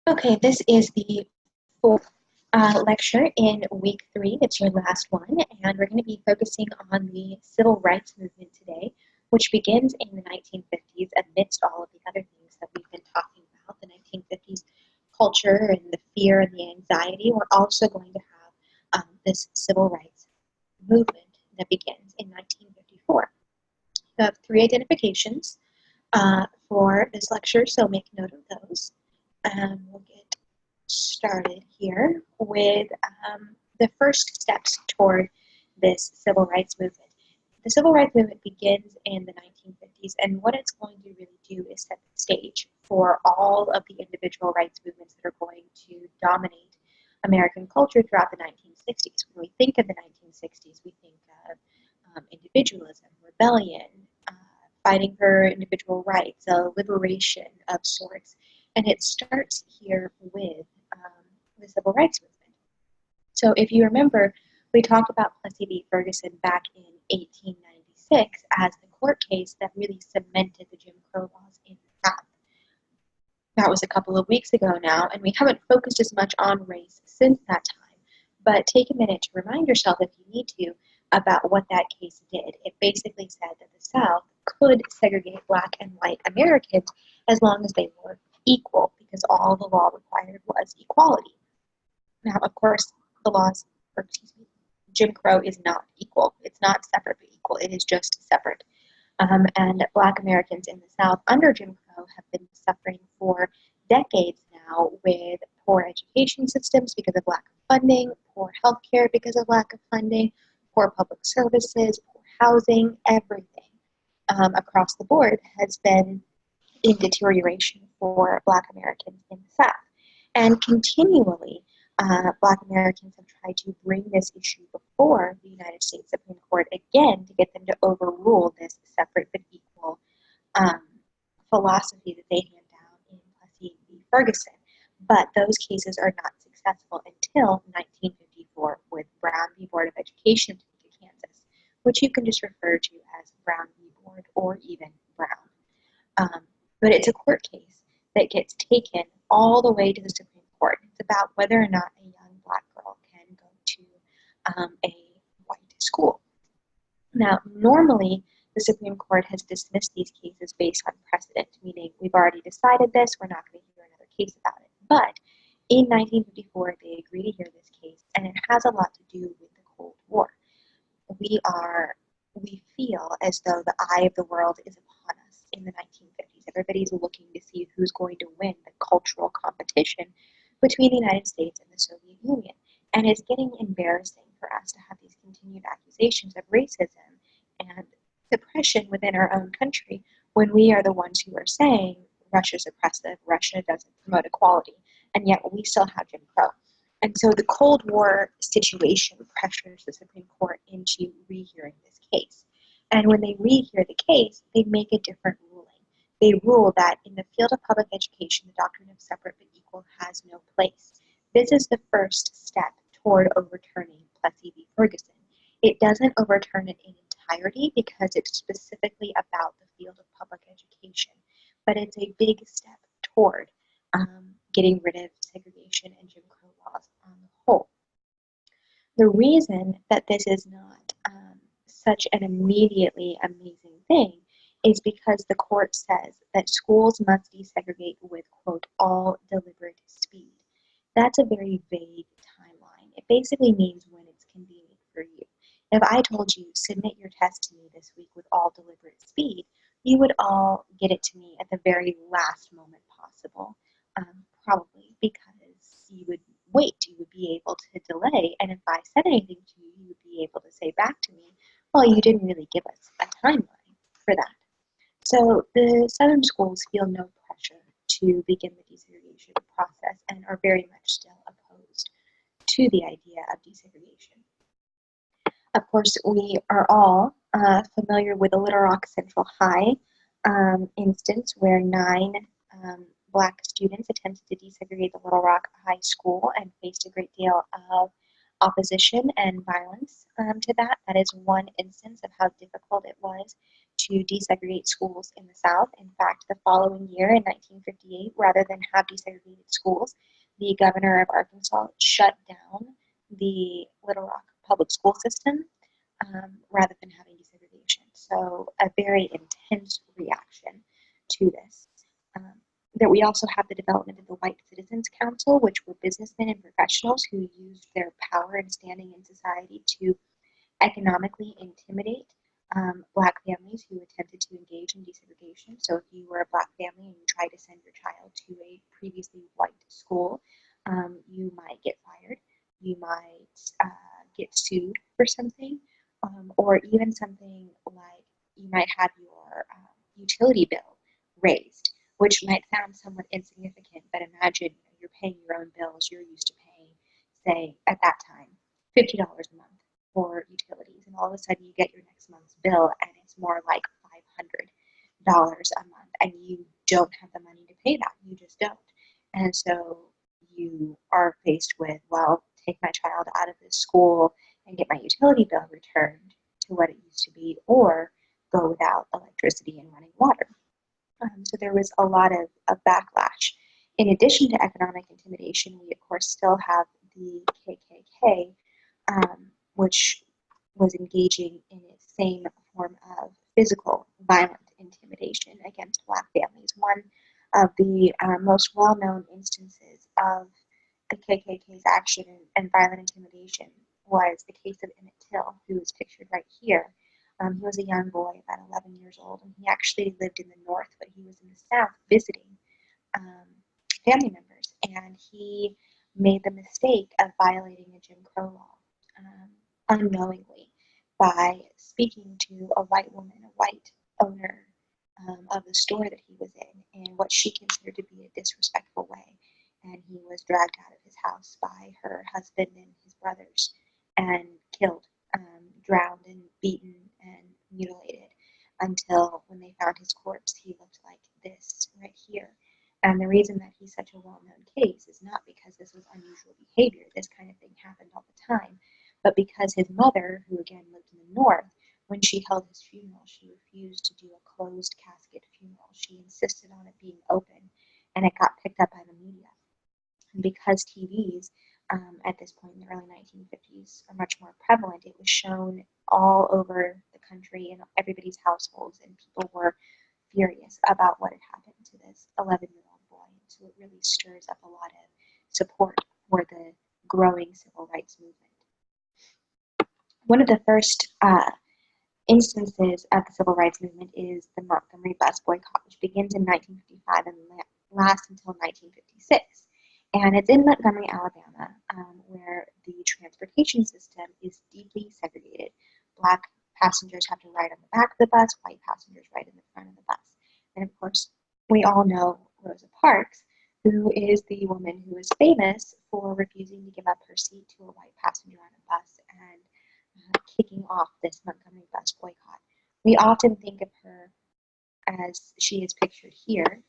Okay, this is the fourth lecture in week 3. It's your last one, and we're going to be focusing on the civil rights movement today, which begins in the 1950s amidst all of the other things that we've been talking about, the 1950s culture and the fear and the anxiety. We're also going to have this civil rights movement that begins in 1954. You have 3 identifications for this lecture, so make note of those. We'll get started here with the first steps toward this civil rights movement. The civil rights movement begins in the 1950s, and what it's going to really do is set the stage for all of the individual rights movements that are going to dominate American culture throughout the 1960s. When we think of the 1960s, we think of individualism, rebellion, uh, fighting for individual rights, a liberation of sorts. And it starts here with the civil rights movement. So if you remember, we talked about Plessy v. Ferguson back in 1896 as the court case that really cemented the Jim Crow laws in the South. That was a couple of weeks ago now, and we haven't focused as much on race since that time. But take a minute to remind yourself, if you need to, about what that case did. It basically said that the South could segregate black and white Americans as long as they were equal, because all the law required was equality. Now, of course, the laws, or excuse me, Jim Crow is not equal. It's not separate but equal. It is just separate. And black Americans in the South under Jim Crow have been suffering for decades now with poor education systems because of lack of funding, poor health care because of lack of funding, poor public services, poor housing, everything across the board has been in deterioration for black Americans in the South. And continually, black Americans have tried to bring this issue before the United States Supreme Court again to get them to overrule this separate but equal philosophy that they hand down in Plessy v. Ferguson. But those cases are not successful until 1954 with Brown v. Board of Education of Topeka, Kansas, which you can just refer to as Brown v. Board or even Brown. But it's a court case that gets taken all the way to the Supreme Court. It's about whether or not a young black girl can go to a white school. Now, normally, the Supreme Court has dismissed these cases based on precedent, meaning we've already decided this, we're not going to hear another case about it. But in 1954, they agree to hear this case, and it has a lot to do with the Cold War. We feel as though the eye of the world is upon us in the 1950s. Everybody's looking to see who's going to win the cultural competition between the United States and the Soviet Union. And it's getting embarrassing for us to have these continued accusations of racism and suppression within our own country when we are the ones who are saying Russia's oppressive, Russia doesn't promote equality, and yet we still have Jim Crow. And so the Cold War situation pressures the Supreme Court into rehearing this case. And when they rehear the case, they make a different ruling. They rule that in the field of public education, the doctrine of separate but equal has no place. This is the first step toward overturning Plessy v. Ferguson. It doesn't overturn it in entirety because it's specifically about the field of public education, but it's a big step toward getting rid of segregation and Jim Crow laws on the whole. The reason that this is not such an immediately amazing thing is because the court says that schools must desegregate with, quote, all deliberate speed. That's a very vague timeline. It basically means when it's convenient for you. If I told you, submit your test to me this week with all deliberate speed, you would all get it to me at the very last moment possible, probably because you would wait, you would be able to delay, and if I said anything to you, you would be able to say back to me, well, you didn't really give us a timeline for that. So the Southern schools feel no pressure to begin the desegregation process and are very much still opposed to the idea of desegregation. Of course, we are all familiar with the Little Rock Central High instance where 9 black students attempted to desegregate the Little Rock High School and faced a great deal of opposition and violence to that. That is one instance of how difficult it was to desegregate schools in the South. In fact, the following year, in 1958, rather than have desegregated schools, the governor of Arkansas shut down the Little Rock public school system rather than having desegregation. So a very intense reaction to this. That we also have the development of the White Citizens Council, which were businessmen and professionals who used their power and standing in society to economically intimidate Black families who attempted to engage in desegregation. So if you were a Black family and you tried to send your child to a previously white school, you might get fired, you might get sued for something, or even something like you might have your utility bill raised, which might sound somewhat insignificant, but imagine you're paying your own bills. You're used to paying, say, at that time, $50 a month for utilities, and all of a sudden you get your next month's bill and it's more like $500 a month, and you don't have the money to pay that. You just don't. And so you are faced with, well, take my child out of this school and get my utility bill returned to what it used to be, or go without electricity and running water. So there was a lot of backlash. In addition to economic intimidation, we of course still have the KKK, which was engaging in its same form of physical, violent intimidation against Black families. One of the most well-known instances of the KKK's action and violent intimidation was the case of Emmett Till, who is pictured right here. He was a young boy, about 11 years old, and he actually lived in the North, but he was in the South visiting family members, and he made the mistake of violating a Jim Crow law unknowingly by speaking to a white woman, a white owner of the store that he was in what she considered to be a disrespectful way. And he was dragged out of his house by her husband and his brothers and killed, drowned and beaten and mutilated until when they found his corpse, he looked like this right here. And the reason that he's such a well-known case is not because this was unusual behavior. This kind of thing happened all the time. But because his mother, who again lived in the North, when she held his funeral, she refused to do a closed casket funeral. She insisted on it being open, and it got picked up by the media. And because TVs at this point in the early 1950s are much more prevalent, it was shown all over the country in everybody's households, and people were furious about what had happened to this 11-year-old boy. And so it really stirs up a lot of support for the growing civil rights movement. One of the first instances of the civil rights movement is the Montgomery bus boycott, which begins in 1955 and lasts until 1956. And it's in Montgomery, Alabama, where the transportation system is deeply segregated. Black passengers have to ride on the back of the bus, white passengers ride in the front of the bus. And of course, we all know Rosa Parks, who is the woman who is famous for refusing to give up her seat to a white passenger on a bus and kicking off this Montgomery bus boycott. We often think of her as she is pictured here.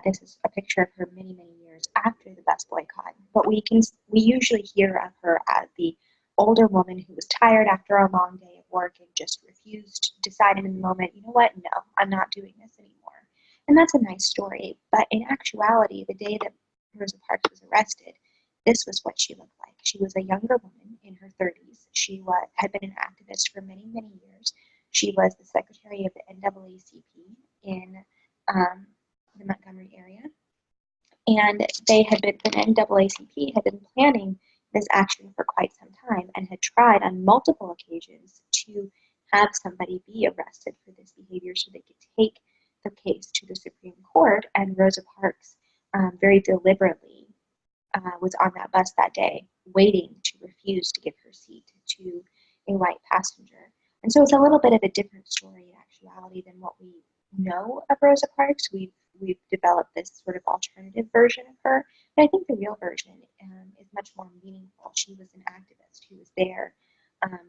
This is a picture of her many, many years after the bus boycott. But we usually hear of her as the older woman who was tired after a long day of work and just refused, decided in the moment, you know what, no, I'm not doing this anymore. And that's a nice story. But in actuality, the day that Rosa Parks was arrested, this was what she looked like. She was a younger woman in her 30s. She had been an activist for many, many years. She was the secretary of the NAACP in the Montgomery area. And the NAACP had been planning this action for quite some time and had tried on multiple occasions to have somebody be arrested for this behavior so they could take the case to the Supreme Court. And Rosa Parks very deliberately was on that bus that day, waiting to refuse to give her seat to a white passenger. And so it's a little bit of a different story in actuality than what we know of Rosa Parks. We've developed this sort of alternative version of her, but I think the real version is much more meaningful. She was an activist who was there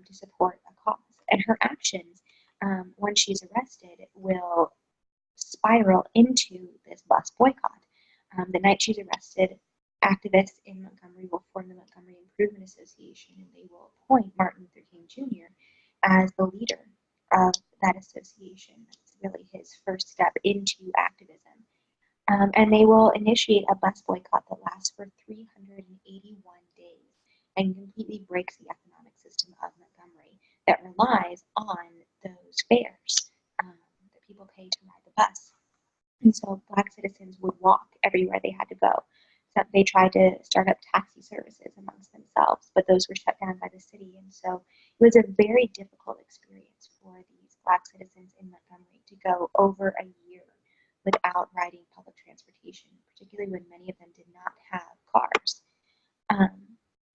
to support a cause, and her actions, when she's arrested, will spiral into this bus boycott. The night she's arrested, activists in Montgomery will form the Montgomery Improvement Association, and they will appoint Martin Luther King Jr. as the leader of that association. That's really his first step into activism. And they will initiate a bus boycott that lasts for 381 days and completely breaks the economic system of Montgomery that relies on those fares that people pay to ride the bus. And so Black citizens would walk everywhere they had to go. So they tried to start up taxi services amongst themselves, but those were shut down by the city. And so it was a very difficult experience for these Black citizens in Montgomery to go over a year without riding public transportation, particularly when many of them did not have cars.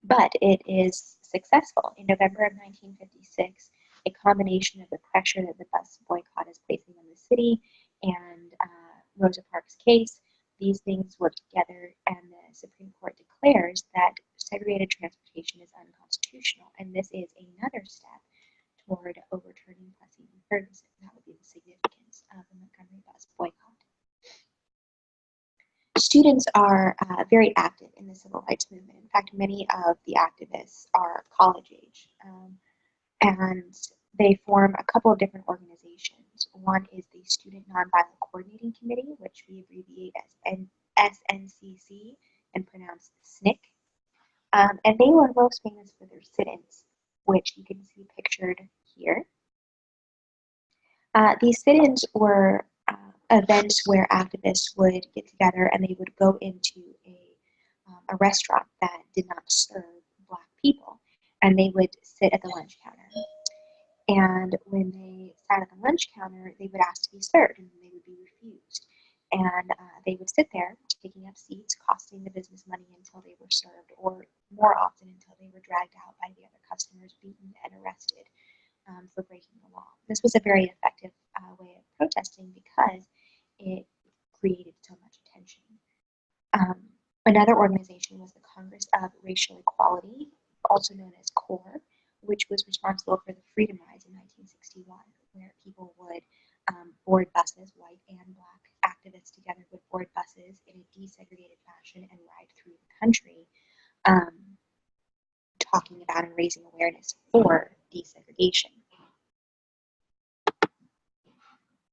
But it is successful. In November of 1956, a combination of the pressure that the bus boycott is placing on the city and Rosa Parks' case, these things work together, and the Supreme Court declares that segregated transportation is unconstitutional, and this is another step toward overturning Plessy v. Ferguson. That would be the significance of the Montgomery bus boycott. Students are very active in the civil rights movement. In fact, many of the activists are college age, and they form a couple of different organizations. One is the Student Nonviolent Coordinating Committee, which we abbreviate as SNCC and pronounce SNCC. And they were most famous for their sit-ins, which you can see pictured here. These sit-ins were events where activists would get together and they would go into a restaurant that did not serve Black people, and they would sit at the lunch counter. And when they sat at the lunch counter, they would ask to be served, and they would be refused. And they would sit there, taking up seats, costing the business money until they were served, or more often until they were dragged out by the other customers, beaten and arrested for breaking the law. This was a very effective way of protesting because it created so much attention. Another organization was the Congress of Racial Equality, also known as CORE, which was responsible for the Freedom Rides in 1961, where people would board buses, white and Black activists together would board buses in a desegregated fashion and ride through the country, talking about and raising awareness for desegregation.